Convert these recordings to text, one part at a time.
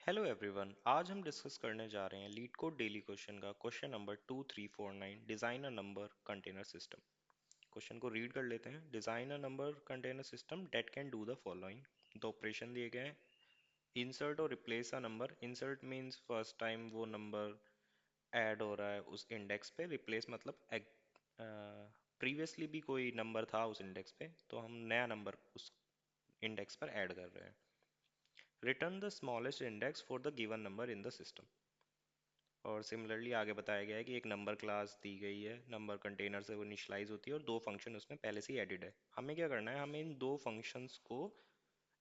Hello everyone, आज हम discuss करने जा रहे हैं लीड कोड डेली क्वेश्चन का question number 2349 design a number container system. Question को रीड कर लेते हैं। Design a number container system that can do the following. दो ऑपरेशन दिए गए हैं, इंसर्ट और replace a number. Insert means first time वो नंबर ऐड हो रहा है उस इंडेक्स पे, रिप्लेस मतलब प्रीवियसली भी कोई नंबर था उस इंडेक्स पे तो हम नया नंबर उस इंडेक्स पर ऐड कर रहे हैं। Return the smallest index for the given number in the system. और सिमिलरली आगे बताया गया है कि एक नंबर क्लास दी गई है, नंबर कंटेनर से वो इनिशियलाइज होती है और दो फंक्शन उसमें पहले से ही एडिड है। हमें क्या करना है, हमें इन दो फंक्शंस को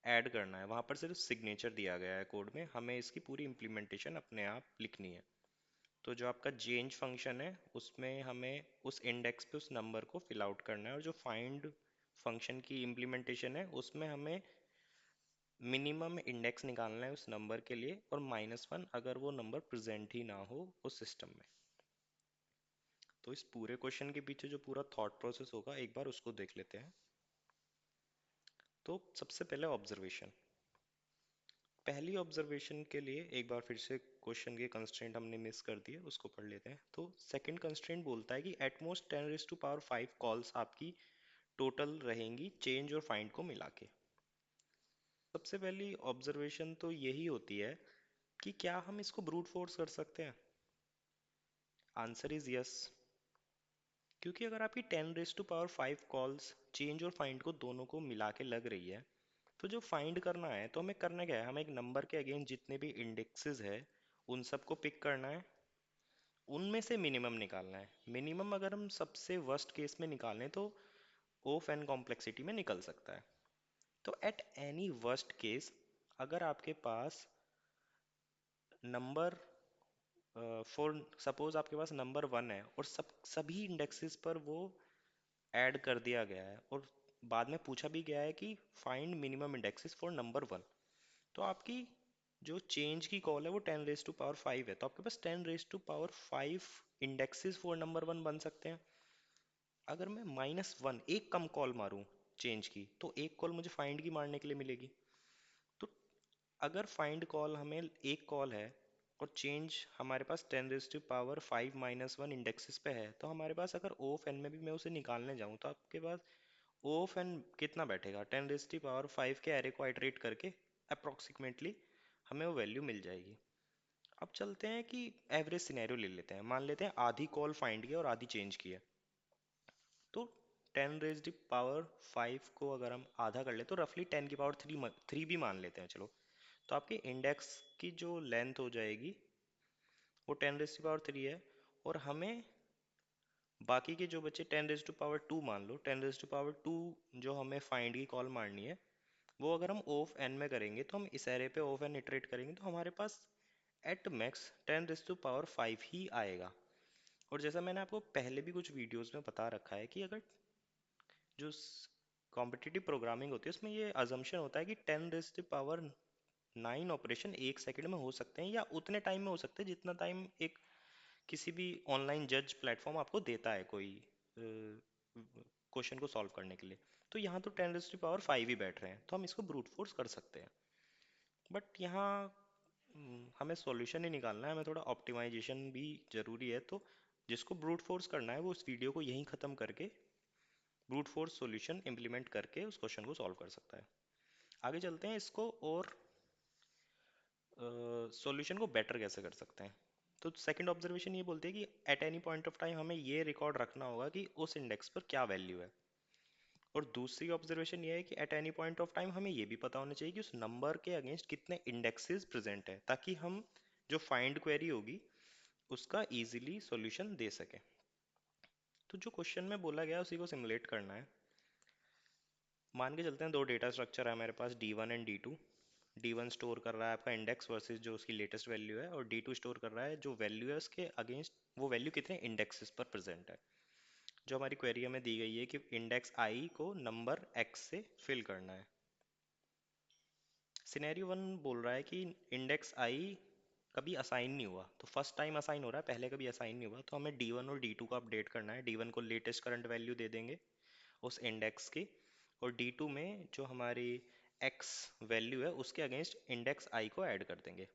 ऐड करना है। वहाँ पर सिर्फ सिग्नेचर दिया गया है कोड में, हमें इसकी पूरी इम्प्लीमेंटेशन अपने आप लिखनी है। तो जो आपका चेंज फंक्शन है उसमें हमें उस इंडेक्स पे उस नंबर को फिल आउट करना है, और जो फाइंड फंक्शन की इम्प्लीमेंटेशन है उसमें हमें मिनिमम इंडेक्स निकालना है उस नंबर के लिए, और -1 अगर वो नंबर प्रेजेंट ही ना हो उस सिस्टम में। तो इस पूरे क्वेश्चन के पीछे जो पूरा थॉट प्रोसेस होगा एक बार उसको देख लेते हैं। तो सबसे पहले ऑब्जर्वेशन, पहली ऑब्जर्वेशन के लिए एक बार फिर से क्वेश्चन के कंस्ट्रेंट हमने मिस कर दिए, उसको पढ़ लेते हैं। तो सेकंड कंस्ट्रेंट बोलता है कि एट मोस्ट 10⁵ कॉल्स आपकी टोटल रहेंगी चेंज और फाइंड को मिला के। सबसे पहली ऑब्जर्वेशन तो यही होती है कि क्या हम इसको ब्रूट फोर्स कर सकते हैं। Answer is yes. क्योंकि अगर आपकी 10⁵ कॉल्स चेंज और फाइंड को दोनों को मिला के लग रही है, तो जो फाइंड करना है तो हमें करना क्या है, हमें एक नंबर के अगेंस्ट जितने भी इंडेक्सेस है उन सबको पिक करना है, उनमें से मिनिमम निकालना है। मिनिमम अगर हम सबसे वर्स्ट केस में निकालें तो ऑफ एन कॉम्प्लेक्सिटी में निकल सकता है। तो एट एनी वर्स्ट केस अगर आपके पास नंबर फॉर सपोज आपके पास नंबर 1 है और सभी इंडेक्सेस पर वो ऐड कर दिया गया है, और बाद में पूछा भी गया है कि find minimum indexes for number 1, तो आपकी जो चेंज की कॉल है वो 10⁵ है, तो आपके पास 10⁵ इंडेक्सेस फॉर नंबर 1 बन सकते हैं। अगर मैं -1 एक कम कॉल मारूं चेंज की, तो एक कॉल मुझे फाइंड की मारने के लिए मिलेगी। तो अगर फाइंड कॉल हमें एक कॉल है और चेंज हमारे पास 10⁵ इंडेक्सेस पे है, तो हमारे पास अगर ओ ऑफ एन में भी मैं उसे निकालने जाऊं तो आपके पास ओ ऑफ एन कितना बैठेगा, 10⁵ के एरे को आइटरेट करके अप्रोक्सीमेटली हमें वो वैल्यू मिल जाएगी। अब चलते हैं कि एवरेज सिनेरियो ले लेते हैं। मान लेते हैं आधी कॉल फाइंड की और आधी चेंज की है, तो 10⁵ को अगर हम आधा कर ले तो रफली 10⁻³ भी मान लेते हैं, चलो। तो आपके इंडेक्स की जो लेंथ हो जाएगी वो 10⁻³ है, और हमें बाकी के जो बचे 10⁻² मान लो, 10⁻² जो हमें फाइंड की कॉल मारनी है वो अगर हम ऑफ एन में करेंगे तो हम इस एरे पे ऑफ एन इटरेट करेंगे तो हमारे पास एट मैक्स 10⁵ ही आएगा। और जैसा मैंने आपको पहले भी कुछ वीडियोस में बता रखा है कि अगर जो कॉम्पिटिटिव प्रोग्रामिंग होती है उसमें ये अजम्पशन होता है कि 10⁹ ऑपरेशन एक सेकंड में हो सकते हैं, या उतने टाइम में हो सकते हैं जितना टाइम एक किसी भी ऑनलाइन जज प्लेटफॉर्म आपको देता है कोई क्वेश्चन को सॉल्व करने के लिए। तो यहाँ तो 10⁵ ही बैठ रहे हैं, तो हम इसको ब्रूट फोर्स कर सकते हैं। बट यहाँ हमें सॉल्यूशन ही निकालना है, हमें थोड़ा ऑप्टिमाइजेशन भी जरूरी है। तो जिसको ब्रूट फोर्स करना है वो इस वीडियो को यहीं ख़त्म करके ब्रूट फोर्स सॉल्यूशन इंप्लीमेंट करके उस क्वेश्चन को सॉल्व कर सकता है। आगे चलते हैं इसको, और सॉल्यूशन को बेटर कैसे कर सकते हैं। तो सेकंड ऑब्जर्वेशन ये बोलती है कि at any point of time हमें ये रिकॉर्ड रखना होगा कि उस इंडेक्स पर क्या वैल्यू है। और दूसरी ऑब्जर्वेशन ये है कि at any point of time हमें ये भी पता होना चाहिए कि उस नंबर के अगेंस्ट कितने इंडेक्सेस प्रेजेंट है, ताकि हम जो फाइंड क्वेरी होगी उसका इजीली सॉल्यूशन दे सके। तो जो क्वेश्चन में बोला गया है उसी को सिमुलेट करना है। मान के चलते हैं दो डेटा स्ट्रक्चर है हमारे पास, D one and D two. D one store कर रहा है आपका इंडेक्स वर्सेस जो उसकी लेटेस्ट वैल्यू है, और डी टू स्टोर कर रहा है जो वैल्यू है उसके अगेंस्ट वो वैल्यू कितने इंडेक्सेस पर प्रेजेंट है। जो हमारी क्वेरी हमें दी गई है कि इंडेक्स आई को नंबर एक्स से फिल करना है। सिनेरियो वन बोल रहा है कि इंडेक्स आई कभी असाइन नहीं हुआ, तो फर्स्ट टाइम असाइन हो रहा है, पहले कभी असाइन नहीं हुआ, तो हमें डी वन और डी टू को अपडेट करना है। डी वन को लेटेस्ट करंट वैल्यू दे देंगे उस इंडेक्स की, और डी टू में जो हमारी एक्स वैल्यू है उसके अगेंस्ट इंडेक्स आई को ऐड कर देंगे।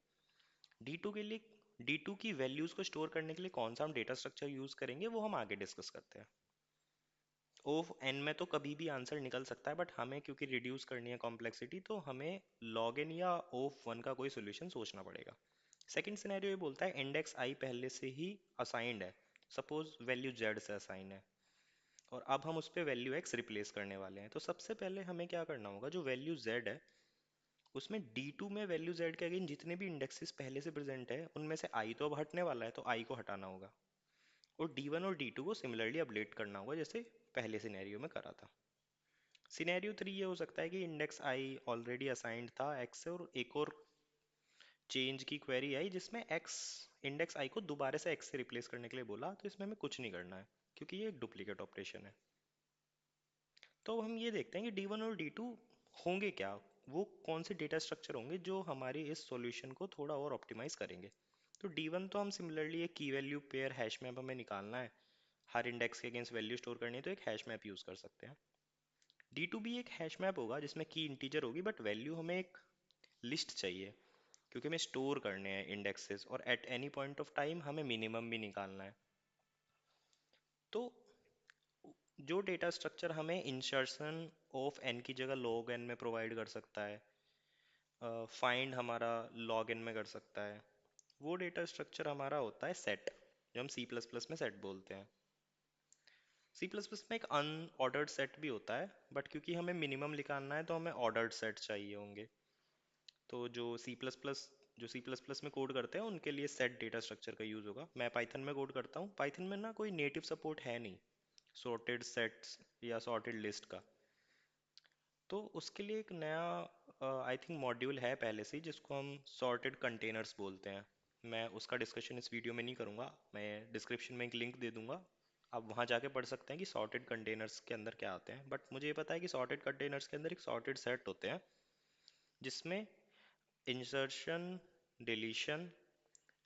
D2 के लिए, D2 की वैल्यूज को स्टोर करने के लिए कौन सा हम डेटा स्ट्रक्चर यूज करेंगे वो हम आगे डिस्कस करते हैं। ऑफ एन में तो कभी भी आंसर निकल सकता है, बट हमें क्योंकि रिड्यूस करनी है कॉम्प्लेक्सिटी, तो हमें लॉग एन या ऑफ वन का कोई सोल्यूशन सोचना पड़ेगा। सेकंड सिनेरियो ये बोलता है इंडेक्स आई पहले से ही असाइंड है, सपोज वैल्यू जेड से असाइन है, और अब हम उस पर वैल्यू एक्स रिप्लेस करने वाले हैं। तो सबसे पहले हमें क्या करना होगा, जो वैल्यू जेड है उसमें D2 में वैल्यू जेड के अगेन जितने भी इंडेक्सेस पहले से प्रेजेंट है उनमें से आई तो अब हटने वाला है, तो आई को हटाना होगा, और D1 और D2 को सिमिलरली अपडेट करना होगा जैसे पहले सिनेरियो में करा था। सिनेरियो 3 ये हो सकता है कि इंडेक्स आई ऑलरेडी असाइंड था एक्स से, और एक और चेंज की क्वेरी आई जिसमें एक्स, इंडेक्स आई को दोबारा से एक्स से रिप्लेस करने के लिए बोला, तो इसमें हमें कुछ नहीं करना है क्योंकि ये एक डुप्लीकेट ऑपरेशन है। तो हम ये देखते हैं कि D1 और D2 होंगे क्या, वो कौन से डेटा स्ट्रक्चर होंगे जो हमारे इस सॉल्यूशन को थोड़ा और ऑप्टिमाइज करेंगे। तो D1 तो हम सिमिलरली एक की वैल्यू पेयर हैश मैप हमें निकालना है, हर इंडेक्स के अगेंस्ट वैल्यू स्टोर करनी है, तो एक हैश मैप यूज कर सकते हैं। D2 भी एक हैश मैप होगा जिसमें की इंटीजर होगी, बट वैल्यू हमें एक लिस्ट चाहिए क्योंकि हमें स्टोर करने हैं इंडेक्सेस, और at any point of time हमें मिनिमम भी निकालना है। तो जो डेटा स्ट्रक्चर हमें इंसर्शन ऑफ एन की जगह लॉग एन में प्रोवाइड कर सकता है, फाइंड हमारा लॉग इन में कर सकता है, वो डेटा स्ट्रक्चर हमारा होता है सेट, जो हम सी प्लस प्लस में सेट बोलते हैं। सी प्लस प्लस में एक अनऑर्डर्ड सेट भी होता है, बट क्योंकि हमें मिनिमम निकालना है तो हमें ऑर्डर्ड सेट चाहिए होंगे। तो जो सी प्लस प्लस में कोड करते हैं उनके लिए सेट डेटा स्ट्रक्चर का यूज़ होगा। मैं पाइथन में कोड करता हूँ, पाइथन में ना कोई नेटिव सपोर्ट है नहीं सॉर्टेड सेट्स या सॉर्टेड लिस्ट का, तो उसके लिए एक नया आई थिंक मॉड्यूल है पहले से ही जिसको हम सॉर्टेड कंटेनर्स बोलते हैं। मैं उसका डिस्कशन इस वीडियो में नहीं करूँगा, मैं डिस्क्रिप्शन में एक लिंक दे दूंगा, आप वहाँ जाके पढ़ सकते हैं कि सॉर्टेड कंटेनर्स के अंदर क्या आते हैं। बट मुझे ये पता है कि सॉर्टेड कंटेनर्स के अंदर एक सॉर्टेड सेट होते हैं जिसमें insertion, deletion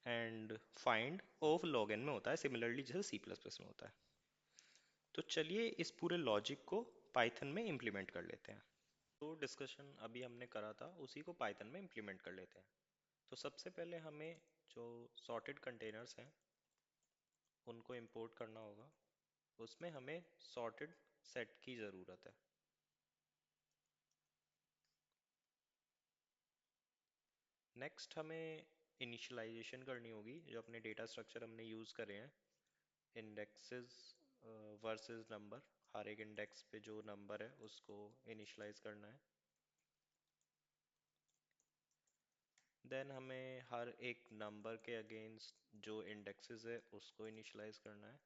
and find of log n में होता है, सिमिलरली जैसे सी प्लस प्लस में होता है। तो चलिए इस पूरे लॉजिक को पाइथन में इम्प्लीमेंट कर लेते हैं। तो डिस्कशन अभी हमने करा था उसी को पाइथन में इम्प्लीमेंट कर लेते हैं। तो सबसे पहले हमें जो सॉर्टेड कंटेनर्स हैं उनको इंपोर्ट करना होगा, उसमें हमें सॉर्टेड सेट की ज़रूरत है। नेक्स्ट हमें इनिशियलाइजेशन करनी होगी, जो अपने डेटा स्ट्रक्चर हमने यूज़ करे हैं इंडेक्सेस वर्सेस नंबर, हर एक इंडेक्स पे जो नंबर है उसको इनिशियलाइज करना है। देन हमें हर एक नंबर के अगेंस्ट जो इंडेक्सेस है उसको इनिशियलाइज करना है।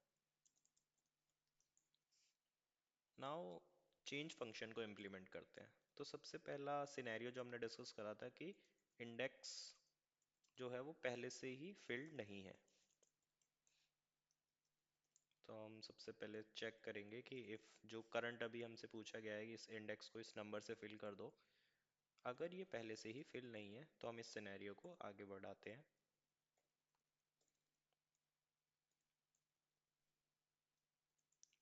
नाउ चेंज फंक्शन को इम्प्लीमेंट करते हैं। तो सबसे पहला सिनेरियो जो हमने डिस्कस करा था कि इंडेक्स जो है वो पहले से ही फिल्ड नहीं है, तो हम सबसे पहले चेक करेंगे कि इफ़ जो करंट अभी हमसे पूछा गया है कि इस इंडेक्स को इस नंबर से फिल कर दो, अगर ये पहले से ही फिल नहीं है तो हम इस सिनेरियो को आगे बढ़ाते हैं।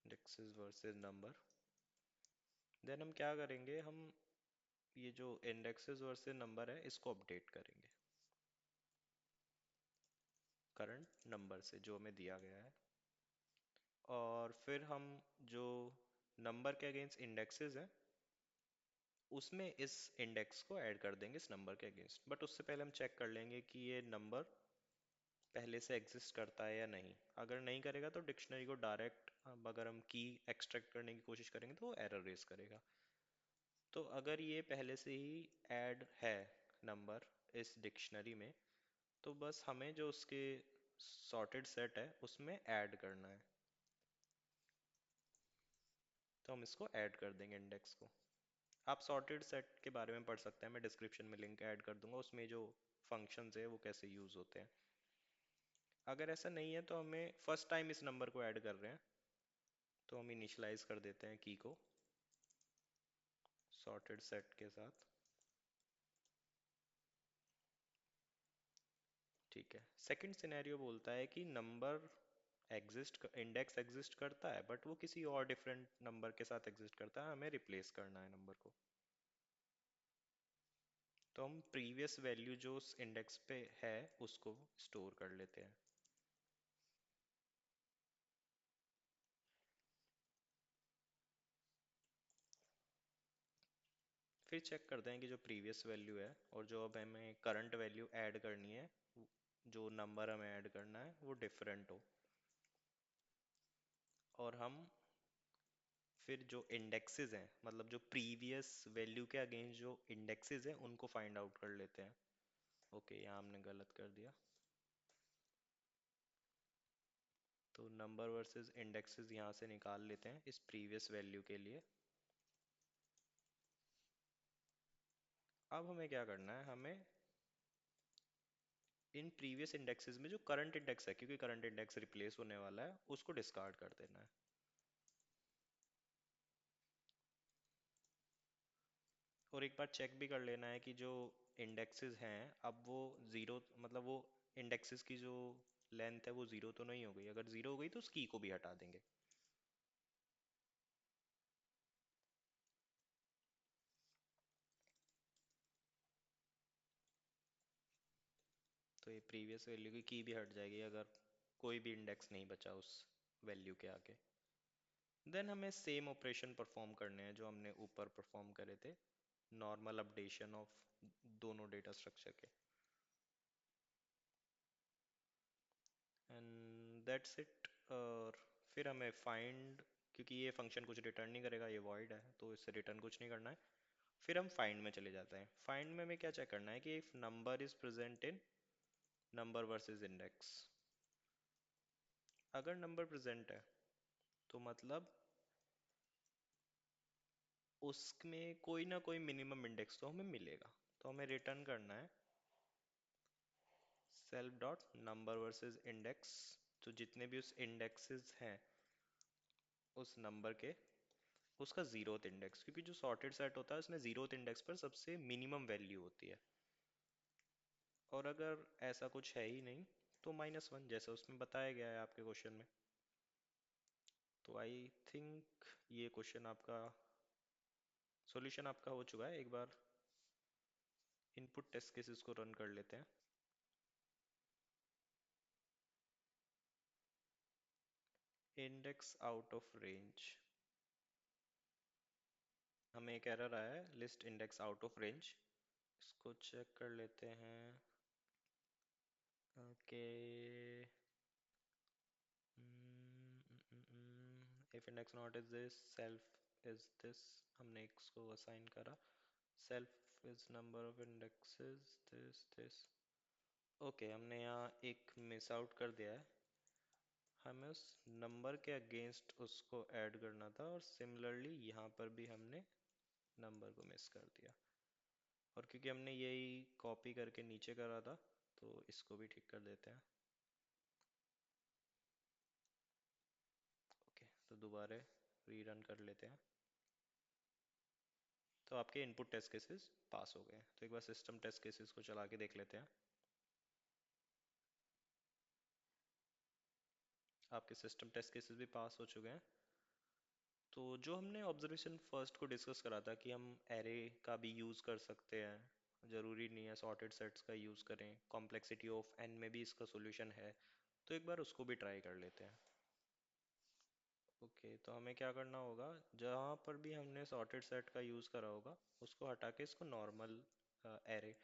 इंडेक्सेस वर्सेस नंबर, देन हम क्या करेंगे, हम ये जो इंडेक्सेस वर्सेस नंबर है इसको अपडेट करेंगे करंट नंबर से जो हमें दिया गया है, और फिर हम जो नंबर के अगेंस्ट इंडेक्सेस हैं उसमें इस इंडेक्स को ऐड कर देंगे इस नंबर के अगेंस्ट। बट उससे पहले हम चेक कर लेंगे कि ये नंबर पहले से एग्जिस्ट करता है या नहीं। अगर नहीं करेगा तो डिक्शनरी को डायरेक्ट, अगर हम की एक्सट्रैक्ट करने की कोशिश करेंगे तो वो एरर रेज करेगा। तो अगर ये पहले से ही ऐड है नंबर इस डिक्शनरी में, तो बस हमें जो उसके सॉर्टेड सेट है उसमें ऐड करना है। तो हम इसको ऐड कर देंगे इंडेक्स को। आप सॉर्टेड सेट के बारे में पढ़ सकते हैं, मैं डिस्क्रिप्शन में लिंक ऐड कर दूंगा, उसमें जो फंक्शंस है वो कैसे यूज होते हैं। अगर ऐसा नहीं है तो हमें फर्स्ट टाइम इस नंबर को ऐड कर रहे हैं, तो हम इनिशियलाइज कर देते हैं की को सॉर्टेड सेट के साथ। ठीक है, सेकंड सिनेरियो बोलता है कि नंबर एग्जिस्ट, इंडेक्स एग्जिस्ट करता है बट वो किसी और डिफरेंट नंबर के साथ एग्जिस्ट करता है, हमें रिप्लेस करना है नंबर को। तो हम प्रीवियस वैल्यू जो उस इंडेक्स पे है उसको स्टोर कर लेते हैं। फिर चेक करते हैं कि जो प्रीवियस वैल्यू है और जो अब हमें करंट वैल्यू ऐड करनी है, जो नंबर हमें ऐड करना है वो डिफरेंट हो। और हम फिर जो इंडेक्सेस हैं, मतलब जो प्रीवियस वैल्यू के अगेंस्ट जो इंडेक्सेस हैं उनको फाइंड आउट कर लेते हैं। ओके, यहाँ हमने गलत कर दिया। तो नंबर वर्सेस इंडेक्सेस यहाँ से निकाल लेते हैं इस प्रीवियस वैल्यू के लिए। अब हमें क्या करना है, हमें इन प्रीवियस इंडेक्सेस में जो करंट इंडेक्स है, क्योंकि करंट इंडेक्स रिप्लेस होने वाला है, उसको डिस्कार्ड कर देना है। और एक बार चेक भी कर लेना है कि जो इंडेक्सेस हैं अब वो जीरो, मतलब वो इंडेक्सेस की जो लेंथ है वो जीरो तो नहीं हो गई। अगर जीरो हो गई तो उस की को भी हटा देंगे। तो ये प्रीवियस वैल्यू की भी हट जाएगी अगर कोई भी इंडेक्स नहीं बचा उस वैल्यू के आगे। देन हमें सेम ऑपरेशन परफॉर्म करने हैं जो हमने ऊपर परफॉर्म करे थे, नॉर्मल अपडेशन ऑफ दोनों डेटा स्ट्रक्चर के। And that's it. और फिर हमें फाइंड, क्योंकि ये फंक्शन कुछ रिटर्न नहीं करेगा, ये वॉइड है तो इससे रिटर्न कुछ नहीं करना है। फिर हम फाइंड में चले जाते हैं। फाइंड में हमें क्या चेक करना है कि if number is present in number versus index. अगर नंबर प्रेजेंट है तो मतलब उसमें कोई ना कोई मिनिमम इंडेक्स तो हमें मिलेगा। तो हमें रिटर्न करना है self dot number versus index. तो जितने भी उस इंडेक्सेस हैं उस नंबर के, उसका जीरोथ इंडेक्स, क्योंकि जो सॉर्टेड सेट होता है उसमें जीरोथ इंडेक्स पर सबसे मिनिमम वैल्यू होती है। और अगर ऐसा कुछ है ही नहीं तो -1, जैसा उसमें बताया गया है आपके क्वेश्चन में। तो आई थिंक ये क्वेश्चन आपका, सॉल्यूशन आपका हो चुका है। एक बार इनपुट टेस्ट केसेस को रन कर लेते हैं। इंडेक्स आउट ऑफ रेंज, हमें एक एरर आया है list index out of range. इसको चेक कर लेते हैं। Okay, if index not is this, self is this, हमने इसको असाइन करा। Self is number of indexes this this. Okay, हमने यहाँ एक मिस आउट कर दिया है। हमें उस नंबर के अगेंस्ट उसको ऐड करना था, और सिमिलरली यहाँ पर भी हमने नंबर को मिस कर दिया। और क्योंकि हमने यही कॉपी करके नीचे करा था तो इसको भी ठीक कर देते हैं। ओके, तो दोबारा रीरन कर लेते हैं। तो आपके इनपुट टेस्ट केसेस पास हो गए। तो एक बार सिस्टम टेस्ट केसेस को चला के देख लेते हैं। आपके सिस्टम टेस्ट केसेस भी पास हो चुके हैं। तो जो हमने ऑब्जर्वेशन फर्स्ट को डिस्कस करा था कि हम एरे का भी यूज़ कर सकते हैं, ज़रूरी नहीं है सॉर्टेड सेट्स का यूज़ करें, कॉम्प्लेक्सिटी ऑफ एन में भी इसका सॉल्यूशन है। तो एक बार उसको भी ट्राई कर लेते हैं। ओके, तो हमें क्या करना होगा, जहाँ पर भी हमने सॉर्टेड सेट का यूज़ करा होगा उसको हटा के इसको नॉर्मल एरे,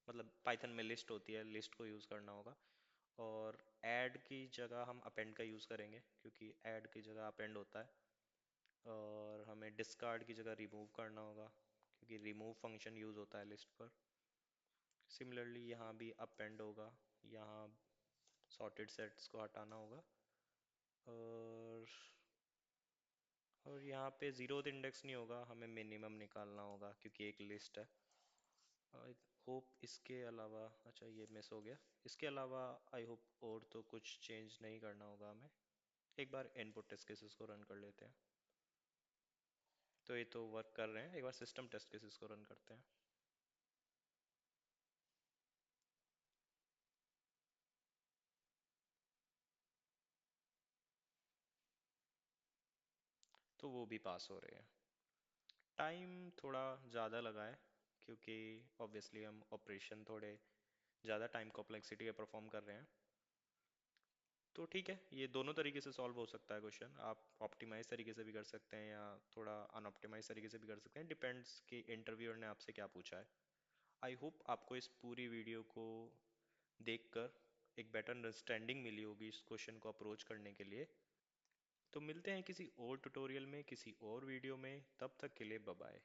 मतलब पाइथन में लिस्ट होती है, लिस्ट को यूज़ करना होगा। और ऐड की जगह हम अपेंड का यूज़ करेंगे, क्योंकि ऐड की जगह अपेंड होता है। और हमें डिस्कार्ड की जगह रिमूव करना होगा, क्योंकि रिमूव फंक्शन यूज़ होता है लिस्ट पर। सिमिलरली यहाँ भी अपेंड होगा, यहाँ सॉर्टेड सेट्स को हटाना होगा। और यहाँ पे जीरोथ इंडेक्स नहीं होगा, हमें मिनिमम निकालना होगा क्योंकि एक लिस्ट है। आई होप इसके अलावा, अच्छा ये मिस हो गया। इसके अलावा आई होप और तो कुछ चेंज नहीं करना होगा हमें। एक बार इनपुट टेस्ट केसेस को रन कर लेते हैं। तो ये तो वर्क कर रहे हैं, एक बार सिस्टम टेस्ट केसेस को रन करते हैं। तो वो भी पास हो रहे हैं। टाइम थोड़ा ज़्यादा लगा है क्योंकि ऑब्वियसली हम ऑपरेशन थोड़े ज़्यादा टाइम कॉम्प्लेक्सिटी पे परफॉर्म कर रहे हैं। तो ठीक है, ये दोनों तरीके से सॉल्व हो सकता है क्वेश्चन। आप ऑप्टिमाइज तरीके से भी कर सकते हैं या थोड़ा अनऑप्टिमाइज तरीके से भी कर सकते हैं, डिपेंड्स कि इंटरव्यूअर ने आपसे क्या पूछा है। आई होप आपको इस पूरी वीडियो को देखकर एक बेटर अंडरस्टैंडिंग मिली होगी इस क्वेश्चन को अप्रोच करने के लिए। तो मिलते हैं किसी और ट्यूटोरियल में, किसी और वीडियो में, तब तक के लिए बाय बाय।